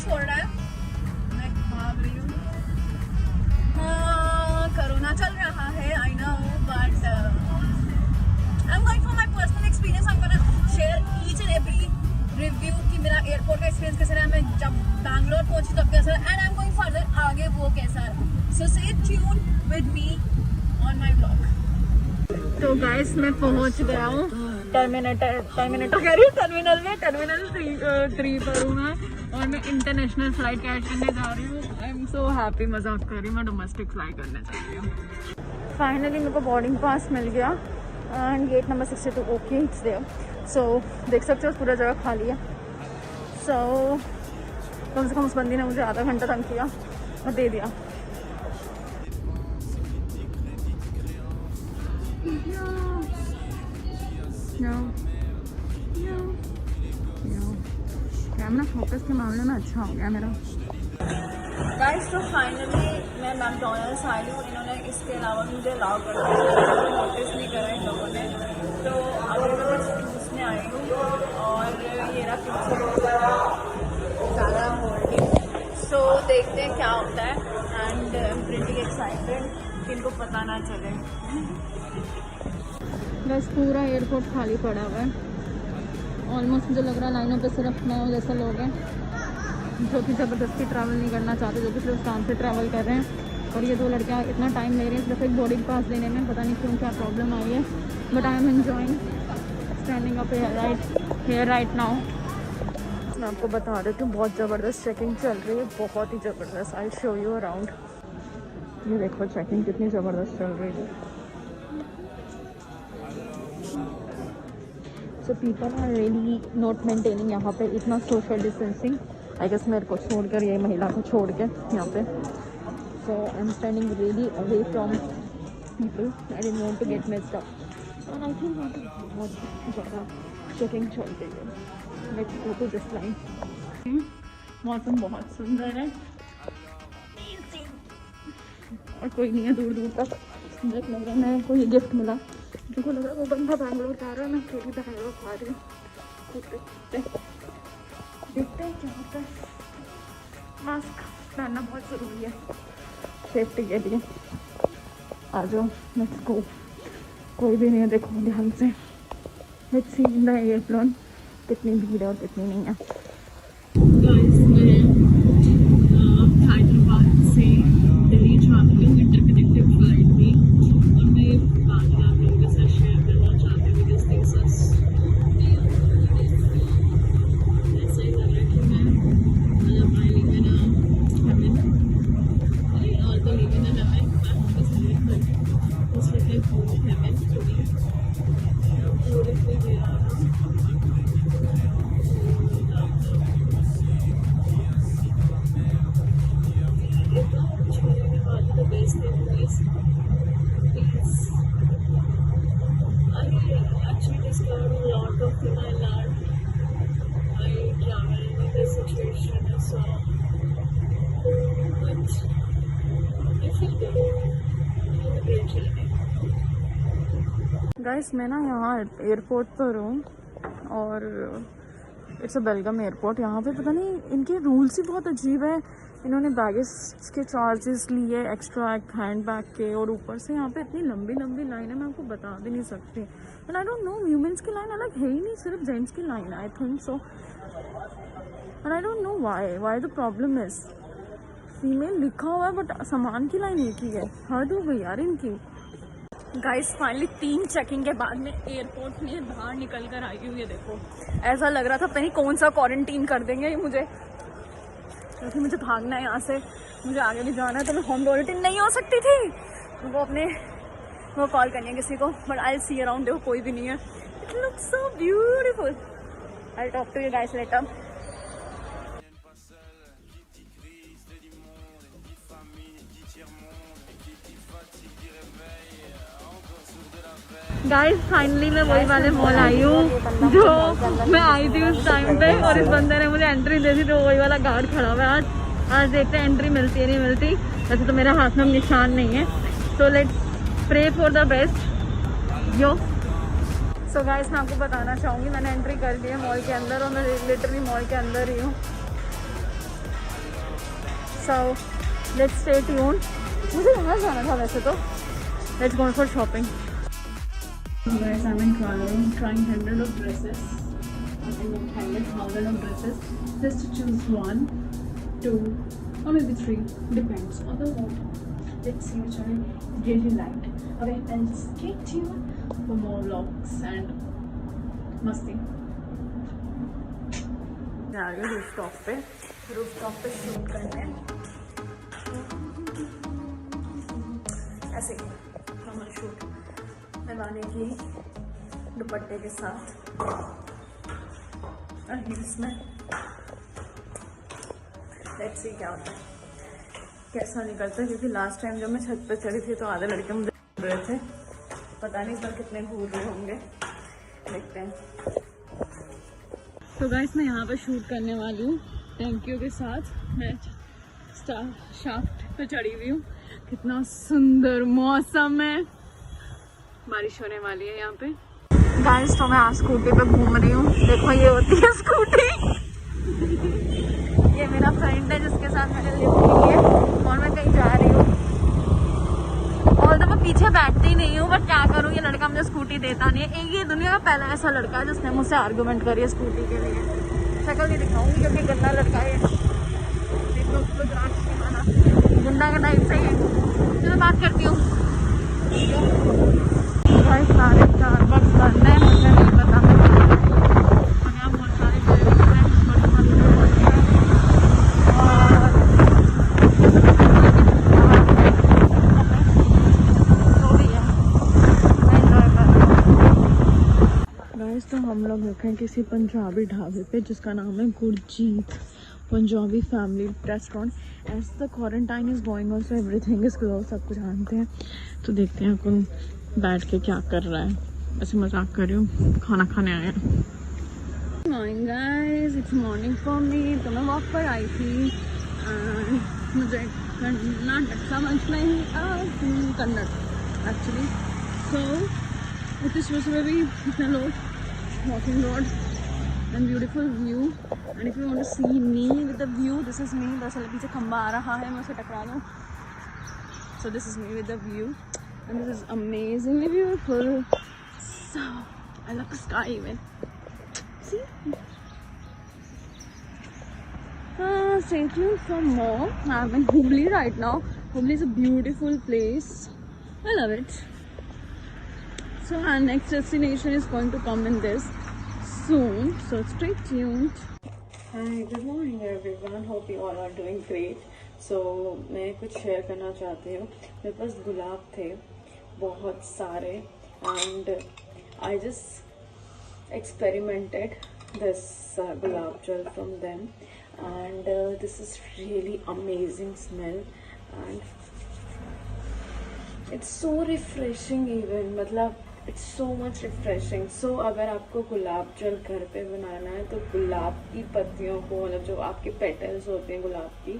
छोड़ रहा है, मैं भाग रही हूँ। हाँ, कोरोना चल रहा है, I know, but I am going for my personal experience. I am gonna share each and every review कि मेरा एयरपोर्ट का एक्सपीरियंस कैसा रहा, मैं जब बैंगलोर पहुंची तब कैसा रहा, and I am going further आगे वो कैसा रहा। So stay tune with me on my vlog. तो गाइस मैं पहुंच गया हूँ टर्मिनल में, टर्मिनल 3 पर हूँ मैं, और मैं इंटरनेशनल फ्लाइट कैच करने जा रही हूँ। आई एम सो हैप्पी, मजाक कर रही हूँ, मैं डोमेस्टिक फ्लाई करने जा रही हूँ। फाइनली मेरे को बोर्डिंग पास मिल गया and gate number 62 okay it's there. So देख सकते हो पूरा जगह खाली है। सो कम से कम उस बंदी ने मुझे आधा घंटा तंग किया और दे दिया। कैमरा फोकस के मामले में अच्छा हो गया मेरा। गाइस तो फाइनली मैं मैकडॉनल्ड्स आई हूँ। इन्होंने इसके अलावा मुझे अलाउ कर दिया, नोटिस नहीं करा इन लोगों ने। तो अभी मैं बस पूछने आई हूँ और ये रहा ज़्यादा होल्डिंग। सो देखते हैं क्या होता है and I am pretty excited कि इनको पता ना चले। बस पूरा एयरपोर्ट खाली पड़ा हुआ है। ऑलमोस्ट मुझे लग रहा है लाइनों पे सिर्फ मैं जैसे लोग हैं जो कि ज़बरदस्ती ट्रैवल नहीं करना चाहते, जो कि सिर्फ काम से ट्रैवल कर रहे हैं। और ये 2 लड़कियाँ इतना टाइम ले रही हैं सिर्फ एक बोर्डिंग पास देने में, पता नहीं क्यों क्या प्रॉब्लम आई है, but I am enjoying standing up here right now. मैं आपको बता देती हूँ बहुत ज़बरदस्त चेकिंग चल रही है, बहुत ही ज़बरदस्त। I show you around. ये देखो चेकिंग कितनी ज़बरदस्त चल रही है। So people are really not maintaining यहाँ पे इतना सोशल डिस्टेंसिंग। आई गेस मेरे को छोड़कर, ये महिला को छोड़ के यहाँ पे। So I am standing really away from people. I don't want to get mixed up and I think बहुत ज़्यादा चेकिंग चल रही है। Let's go to this line. मौसम बहुत सुंदर है और कोई नहीं है दूर दूर तक। मुझे लग रहा है मेरे को ये गिफ्ट मिला, जो को लग रहा है वो बंदा बैंगलोर जा रहा है, मैं अकेली बैंगलोर खा रही हूँ। देखते हैं क्या होता है। मास्क पहनना बहुत ज़रूरी है सेफ्टी के लिए। आ जाओ, लेट्स गो। कोई भी नहीं है, देखो ध्यान से। Let's see in the airplane कितनी भीड़ है और कितनी नहीं है। हैदराबाद से दिल्ली ट्रैवलिंग इंटरकनेक्टेड फ्लाइट थी और मैं ये बात आप लोगों के साथ शेयर करना चाहती हूँ। बिकॉज थिंग्स ऐसा ही लग रहा है कि मैं मतलब I live in heaven, I also live in heaven, I want to celebrate this little home heaven today. Beautiful day आ रहा the best thing is I actually discovered a lot of things I learned. I traveled in this situation and so but I feel good. I had a great journey. Guys, मैं ना यहाँ airport पर हूँ और it's a Belgaum airport. यहाँ पे पता नहीं इनके रूल्स ही बहुत अजीब है। इन्होंने बैगेज के चार्जेस लिए एक्स्ट्रा एक हैंड बैग के, और ऊपर से यहाँ पे इतनी लंबी लंबी लाइन है, मैं आपको बता भी नहीं सकती। And I don't know, humans की लाइन अलग है ही नहीं, सिर्फ जेंट्स की line I think so. And I don't know why the problem is. Female लिखा हुआ है बट सामान की लाइन एक ही है। हद हो गई यार इनकी। गाइस फाइनली 3 चेकिंग के बाद में एयरपोर्ट में बाहर निकल कर आई हूँ। ये देखो, ऐसा लग रहा था पता नहीं कौन सा क्वारंटीन कर देंगे ये मुझे, क्योंकि मुझे भागना है यहाँ से, मुझे आगे भी जाना है। तो मैं होम क्वारंटीन नहीं हो सकती थी, वो कॉल करनी है किसी को, बट आई सी अराउंड। देखो कोई भी नहीं है। It looks so beautiful. I talk to you guys later. Guys finally मैं वही वाले मॉल आई हूँ जो मैं आई थी उस टाइम पे, और इस बंदे ने मुझे एंट्री दे दी, तो वही वाला गार्ड खड़ा हुआ है। आज देखते हैं एंट्री मिलती है नहीं मिलती। वैसे तो मेरा हाथ में निशान नहीं है, so let's pray for the best yo. So guys मैं आपको बताना चाहूँगी, मैंने एंट्री कर ली है मॉल के अंदर और मैं लिटरली मॉल के अंदर ही हूँ। So let's stay tuned. मुझे यहाँ जाना था वैसे तो. Let's go for shopping. Guys, I'm in trial room trying 100 of dresses. I think 100,000 of dresses. Just to choose 1, 2, or maybe 3. Depends on the mood. Let's see which one I really liked. Okay, then stay tuned for more vlogs and masti. जा रही हूँ rooftop पे shoot करने. ऐसे normal shoot लगाने की दुपट्टे के साथ और हील्स में. लेट्स सी क्या होता है, कैसा निकलता है. क्योंकि लास्ट टाइम जब मैं छत पे चढ़ी थी तो आधे लड़के मुझे घूर रहे थे. पता नहीं इस बार कितने घूर रहे होंगे, देखते हैं. तो गाइस मैं यहाँ पर शूट करने वाली हूँ टैंकियों के साथ. मैं शाफ्ट पे चढ़ी हुई हूँ. कितना सुंदर मौसम है. बारिश होने वाली है यहाँ पे. गाइस तो मैं आज स्कूटी पे घूम रही हूँ. देखो ये होती है स्कूटी. ये मेरा फ्रेंड है जिसके साथ मैंने लिफ्ट की है और मैं कहीं जा रही हूँ. और तो मैं पीछे बैठती नहीं हूँ, बट क्या करूँ, ये लड़का मुझे स्कूटी देता नहीं है. ये दुनिया का पहला ऐसा लड़का है जिसने मुझसे आर्गुमेंट करी है स्कूटी के लिए. शक्ल नहीं दिखाऊंगी क्योंकि गंदा लड़का है. गुंडा का टाइप से ही है. चलो बात करती हूँ. भाई सारे स्टारबक्स बंद है, मुझे नहीं पता. और यहाँ बहुत सारे तो हम लोग रुके हैं किसी पंजाबी ढाबे पे जिसका नाम है Gurjeet Punjabi family restaurant. As the quarantine is going on so everything is close. सब कुछ जानते हैं तो देखते हैं कौन बैठ के क्या कर रहा है. ऐसे मजाक कर रही हूँ, खाना खाने आए हैं. Morning guys, it's morning for me. तो मैं वॉक पर आई थी. मुझे कर्नाटक समझ नहीं कन्नड़ एक्चुअली. सो इस सुबह सुबह भी इतने लोग walking road and beautiful view. And if you want to see me with the view, this is me. दरअसल पीछे खंबा आ रहा है, मैं उसे टकरा दूँ. So this is me with the view and this is amazingly beautiful. So I love the sky even. See? Stay tuned for more. I'm in Hubli right now. Hubli is a beautiful place. I love it. So our next destination is going to come in this soon. So stay tuned. Hi, good morning everyone. Hope you all are doing great. So मैं कुछ share करना चाहती हूँ. मेरे पास गुलाब थे बहुत सारे and I just experimented this gulab gel from them and this is really amazing smell and it's so refreshing even. मतलब इट्स सो मच रिफ्रेशिंग. सो अगर आपको गुलाब जल घर पे बनाना है तो गुलाब की पत्तियों को, मतलब जो आपके पेटल्स होते हैं गुलाब की,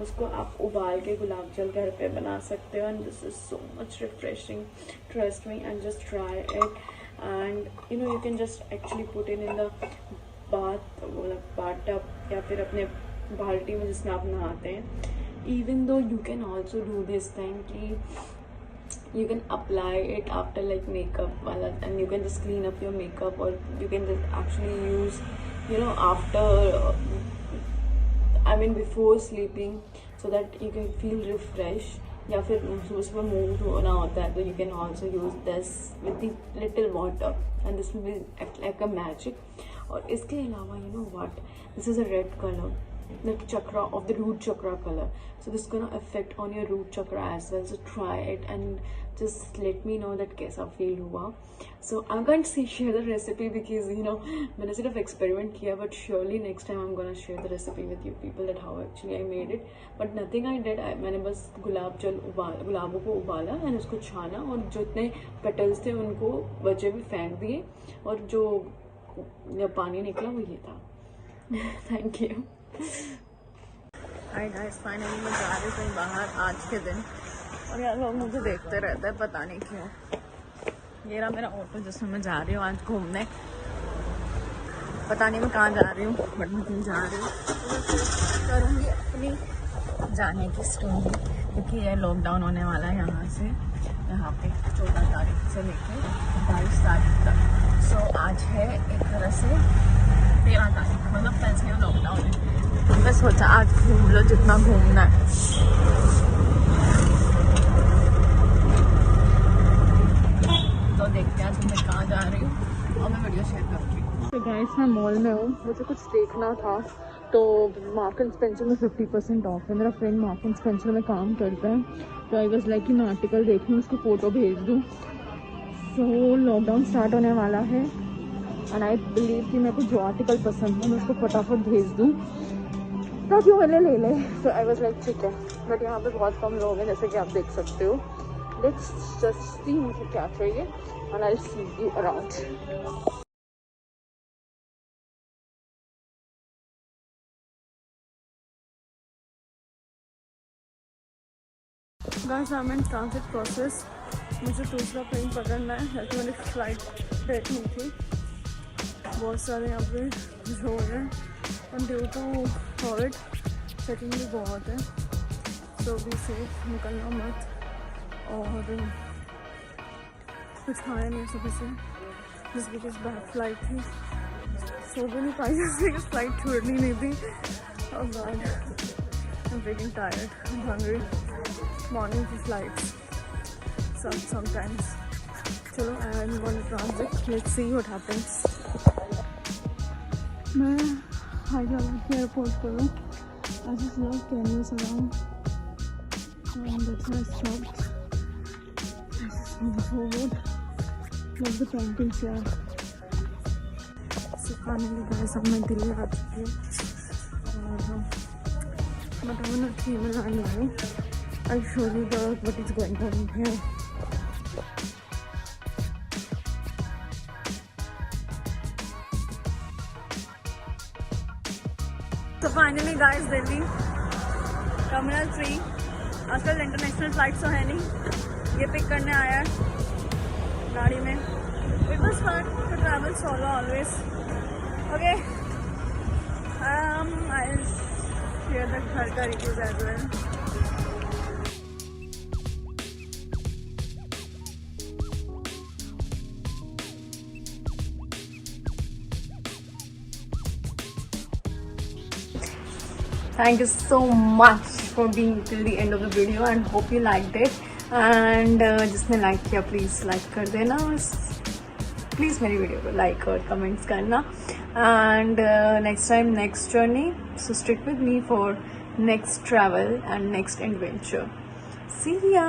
उसको आप उबाल के गुलाब जल घर पे बना सकते हो. And this is so much refreshing, trust me and just try it. And you know you can just actually put in the bath, मतलब बाथ टब या फिर अपने बाल्टी में जिसमें आप नहाते हैं. Even though you can also do this thing कि you can apply it after like makeup and you can just clean up your makeup, or you can just actually use, you know, after I mean before sleeping, so that you can feel refreshed. या फिर सुबह सुबह मुंह धोना होता है तो you can also use this with the little water and this will be act like a magic. और इसके अलावा you know what, this is a red color, the chakra of the root chakra color, so this is gonna affect on your root chakra as well. So try it and just let me know that कैसा feel हुआ. So I'm going to share the recipe because you know मैंने सिर्फ experiment किया, but surely next time I'm gonna share the recipe with you people that how actually I made it. But nothing I did, मैंने बस गुलाबों को उबाला and उसको छाना और जितने petals थे उनको बचे भी फेंक दिए और जो पानी निकला वो ये था. Thank you. Hi guys, finally मैं जा रही हूँ कहीं बाहर आज के दिन और यार लोग मुझे देखते रहते हैं, पता नहीं क्यों. ये रहा मेरा ऑटो जिसमें मैं जा रही हूँ आज घूमने. पता नहीं मैं कहाँ जा रही हूँ बट मैं कहीं जा रही हूँ. करूँगी अपनी जाने की स्टोरी, क्योंकि ये लॉकडाउन होने वाला है यहाँ पे 14 तारीख से लेके 22 तारीख तक। सो आज है एक तरह से 13 तारीख, मतलब कल से लॉकडाउन है। बस सोचा आज घूम लो जितना घूमना है। तो देखते हैं मैं कहाँ जा रही हूँ और मैं वीडियो शेयर करूँगी। तो गाइस मैं मॉल में हूँ, मुझे कुछ देखना था तो मार्क एंड स्पेंसर में 50% ऑफ है। मेरा फ्रेंड मार्क एंड स्पेंसर में काम करता है, तो आई वाज लाइक कि मैं आर्टिकल देख लूँ, उसको फ़ोटो भेज दूँ। सो लॉकडाउन स्टार्ट होने वाला है एंड आई बिलीव कि मेरे को जो आर्टिकल पसंद है मैं उसको फटाफट भेज दूँ ताकि वो ले ले। तो आई वाज लाइक ठीक है, बट यहाँ पे बहुत कम लोग हैं जैसे कि आप देख सकते हो। लेट्स जस्ट सी मुझे क्या चाहिए and I will see you around. Guys I am in transit process. मुझे दूसरा प्लेन पकड़ना है, जैसे मैंने फ्लाइट देखनी थी। बहुत सारे यहाँ पे जो है और ड्यू टू कोविड चेकिंग भी बहुत है, तो भी सेफ, निकलना मत। और कुछ खाया नहीं सुबह से, जिस बिकॉज बैक फ्लाइट थी, सो भी नहीं पाई जैसे फ्लाइट छोड़नी नहीं थी। और God I am waiting tired, I am hungry. Morning flights sometimes. चलो I'm going to transit. Let's see what happens. मैं हैदराबाद के एयरपोर्ट पर हूँ। I just love cameras around. And that's why I stopped. I just move forward. Love the paintings here. So finally guys, अब मैं दिल्ली आ चुकी हूँ और बताओ ना थी मैं आने वाली। I'll show you what is going on here. So finally guys, Delhi Terminal 3 आजकल इंटरनेशनल फ्लाइट तो है नहीं, ये पिक करने आया है गाड़ी में। It was fun to travel solo always. Okay, I'll share the घर का reviews as well. Thank you so much for being till the end of the video and hope you liked it. And जिसने like किया please like कर देना, please मेरी video को like और comments करना। And next time next journey, so stick with me for next travel and next adventure. See या।